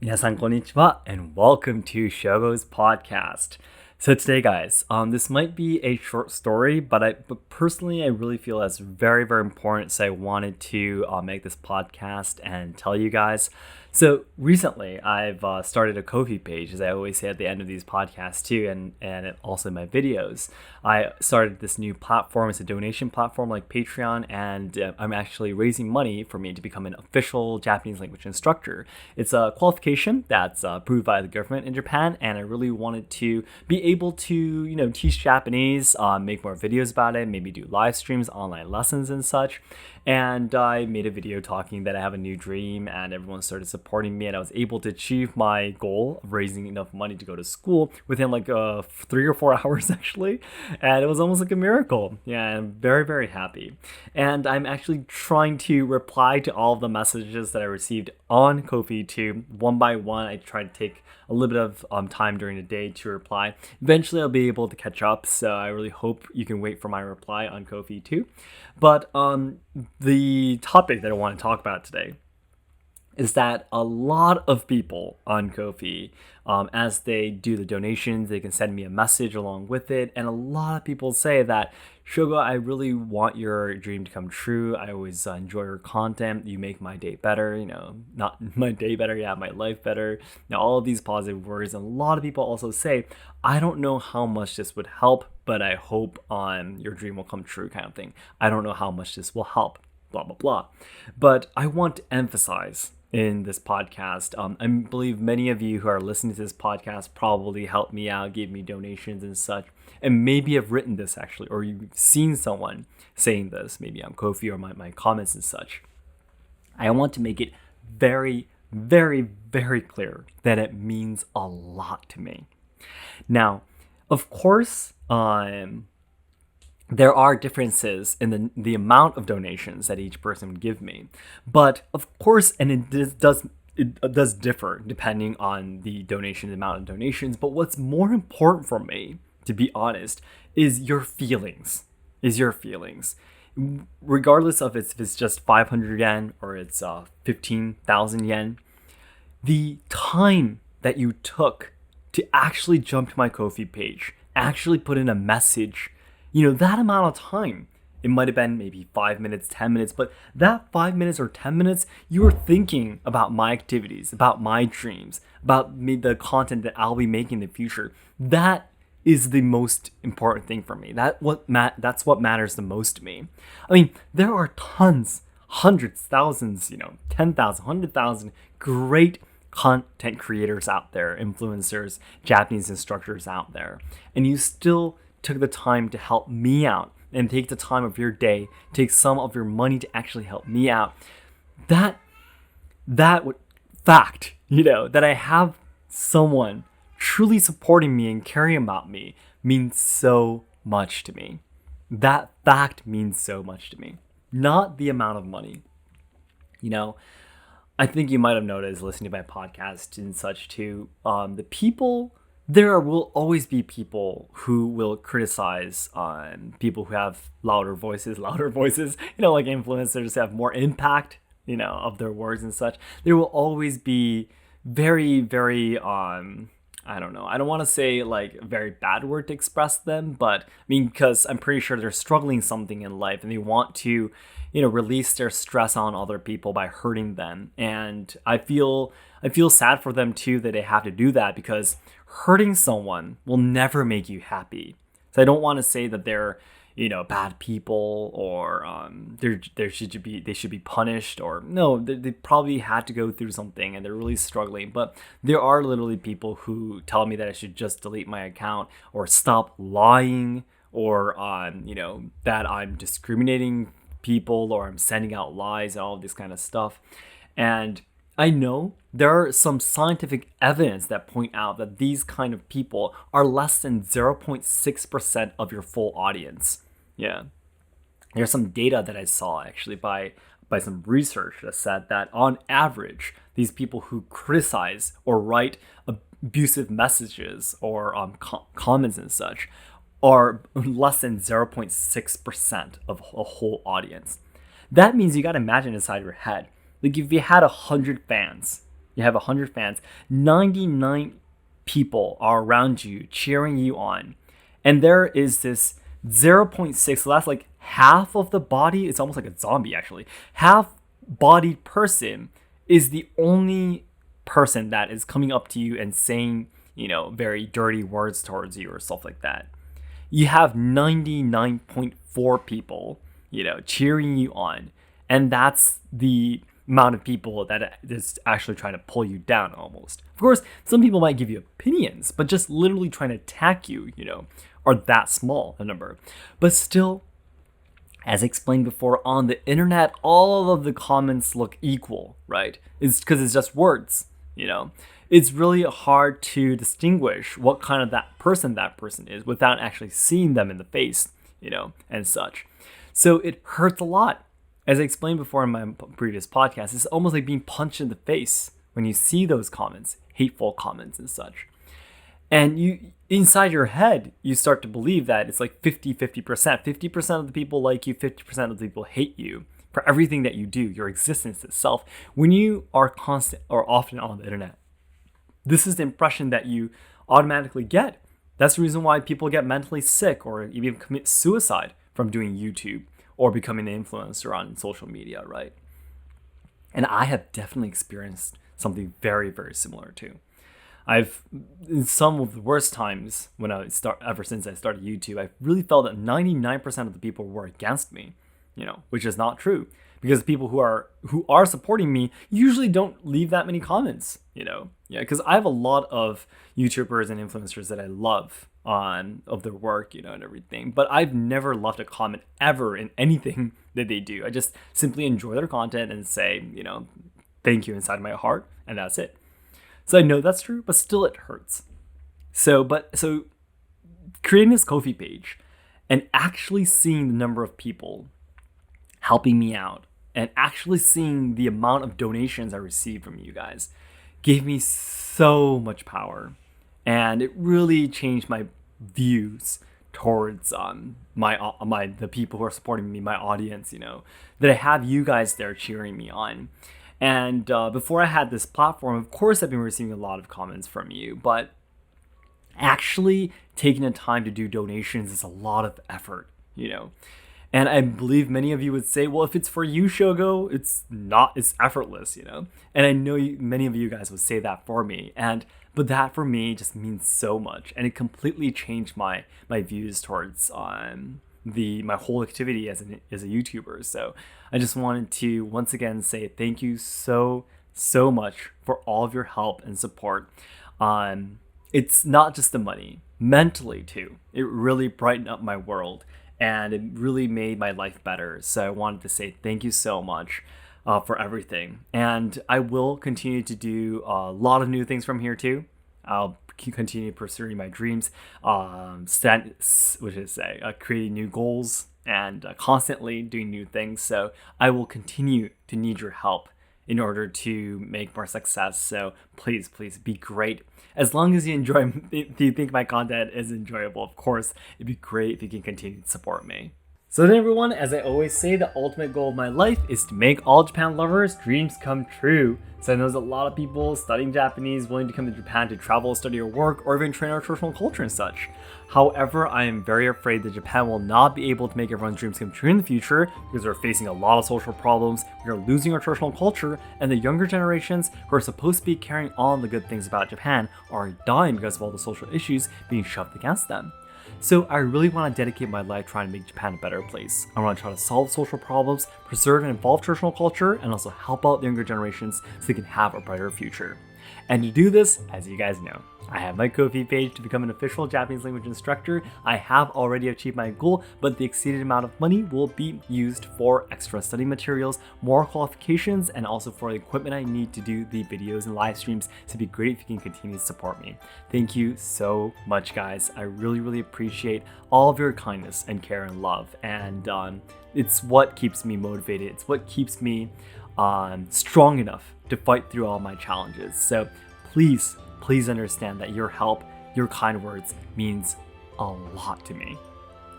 皆さんこんにちは and welcome to Shogo's podcast. So today, guys, this might be a short story, but personally, I really feel that's very, very important. So I wanted to make this podcast and tell you guys. So recently, I've started a Ko-fi page, as I always say at the end of these podcasts too, and also in my videos. I started this new platform. It's a donation platform like Patreon, and I'm actually raising money for me to become an official Japanese language instructor. It's a qualification that's approved by the government in Japan, and I really wanted to be able to, teach Japanese, make more videos about it, maybe do live streams, online lessons, and such. And I made a video talking that I have a new dream, and everyone started supporting me, and I was able to achieve my goal of raising enough money to go to school within like 3 or 4 hours actually, and it was almost like a miracle. Yeah, I'm very, very happy. And I'm actually trying to reply to all of the messages that I received on Ko-fi too, one by one. I try to take a little bit of time during the day to reply. Eventually, I'll be able to catch up, so I really hope you can wait for my reply on Ko-fi too. But the topic that I want to talk about today is that a lot of people on Ko-fi, as they do the donations, they can send me a message along with it. And a lot of people say that, Shogo, I really want your dream to come true. I always enjoy your content. You make my day better, not my day better, yeah, my life better. All of these positive words. And a lot of people also say, I don't know how much this would help, but I hope your dream will come true kind of thing. I don't know how much this will help, blah, blah, blah. But I want to emphasize in this podcast. I believe many of you who are listening to this podcast probably helped me out, gave me donations and such, and maybe have written this actually, or you've seen someone saying this, maybe on Ko-fi or my comments and such. I want to make it very, very, very clear that it means a lot to me. Now, of course, there are differences in the amount of donations that each person would give me. But of course, and it does differ depending on the amount of donations. But what's more important for me, to be honest, is your feelings. Regardless of if it's just 500 yen or it's 15,000 yen, the time that you took to actually jump to my Ko-fi page, actually put in a message, that amount of time, it might have been maybe 5 minutes, 10 minutes, but that 5 minutes or 10 minutes, you were thinking about my activities, about my dreams, about the content that I'll be making in the future. That is the most important thing for me. That's what matters the most to me. I mean, there are tons, hundreds, thousands, 10,000, 100,000 great content creators out there, influencers, Japanese instructors out there, and you still took the time to help me out and take the time of your day, take some of your money to actually help me out. That fact, that I have someone truly supporting me and caring about me means so much to me. That fact means so much to me, not the amount of money. I think you might have noticed listening to my podcast and such too, there will always be people who will criticize people who have louder voices, like influencers have more impact, of their words and such. There will always be very, very, I don't know. I don't want to say like a very bad word to express them, but because I'm pretty sure they're struggling something in life and they want to, release their stress on other people by hurting them. And I feel sad for them too that they have to do that, because hurting someone will never make you happy. So I don't want to say that they're, bad people or they should be punished, or no, they probably had to go through something and they're really struggling. But there are literally people who tell me that I should just delete my account or stop lying, or that I'm discriminating people or I'm sending out lies and all of this kind of stuff. And I know there are some scientific evidence that point out that these kind of people are less than 0.6% of your full audience. Yeah. There's some data that I saw actually by some research that said that on average, these people who criticize or write abusive messages or comments and such are less than 0.6% of a whole audience. That means you got to imagine inside your head, like if you had 100 fans, you have 100 fans, 99 people are around you cheering you on. And there is this 0.6, so that's like half of the body. It's almost like a zombie, actually. Half-bodied person is the only person that is coming up to you and saying, very dirty words towards you or stuff like that. You have 99.4 people, cheering you on. And that's the amount of people that is actually trying to pull you down almost. Of course, some people might give you opinions, but just literally trying to attack you, are that small a number. But still, as I explained before, on the internet, all of the comments look equal, right? It's because it's just words, It's really hard to distinguish what kind of that person is without actually seeing them in the face, and such. So it hurts a lot. As I explained before in my previous podcast, it's almost like being punched in the face when you see those comments, hateful comments and such. And you, inside your head, you start to believe that it's like 50%. 50% of the people like you, 50% of the people hate you for everything that you do, your existence itself. When you are constant or often on the internet, this is the impression that you automatically get. That's the reason why people get mentally sick or even commit suicide from doing YouTube or becoming an influencer on social media, right? And I have definitely experienced something very, very similar too. In some of the worst times ever since I started YouTube, I really felt that 99% of the people were against me, which is not true, because the people who are supporting me usually don't leave that many comments, because I have a lot of YouTubers and influencers that I love of their work, and everything, but I've never left a comment ever in anything that they do. I just simply enjoy their content and say, thank you inside my heart, and that's it. So I know that's true, but still it hurts. So creating this Ko-fi page and actually seeing the number of people helping me out and actually seeing the amount of donations I received from you guys gave me so much power. And it really changed my views towards the people who are supporting me, my audience, that I have you guys there cheering me on. And before I had this platform, of course, I've been receiving a lot of comments from you, but actually taking the time to do donations is a lot of effort, And I believe many of you would say, well, if it's for you, Shogo, it's effortless, And I know many of you guys would say that for me. But that for me just means so much. And it completely changed my views towards my whole activity as a YouTuber. So I just wanted to once again say thank you so much for all of your help and support. It's not just the money, mentally too. It really brightened up my world and it really made my life better. So I wanted to say thank you so much for everything. And I will continue to do a lot of new things from here too. I'll continue pursuing my dreams, creating new goals and constantly doing new things. So I will continue to need your help in order to make more success. So please be great. As long as you think my content is enjoyable, of course, it'd be great if you can continue to support me. So then everyone, as I always say, the ultimate goal of my life is to make all Japan lovers' dreams come true. So I know there's a lot of people studying Japanese, willing to come to Japan to travel, study or work, or even train our traditional culture and such. However, I am very afraid that Japan will not be able to make everyone's dreams come true in the future because we're facing a lot of social problems, we are losing our traditional culture, and the younger generations who are supposed to be carrying on the good things about Japan are dying because of all the social issues being shoved against them. So I really want to dedicate my life trying to make Japan a better place. I want to try to solve social problems, preserve and evolve traditional culture, and also help out the younger generations so they can have a brighter future. And to do this, as you guys know, I have my Ko-fi page to become an official Japanese language instructor. I have already achieved my goal, but the exceeded amount of money will be used for extra study materials, more qualifications, and also for the equipment I need to do the videos and live streams. So it'd be great if you can continue to support me. Thank you so much, guys. I really appreciate all of your kindness and care and love. And it's what keeps me motivated. It's what keeps me strong enough to fight through all my challenges. So please understand that your help, your kind words means a lot to me.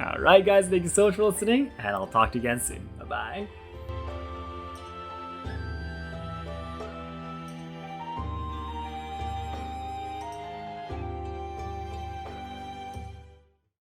All right, guys, thank you so much for listening, and I'll talk to you again soon. Bye-bye.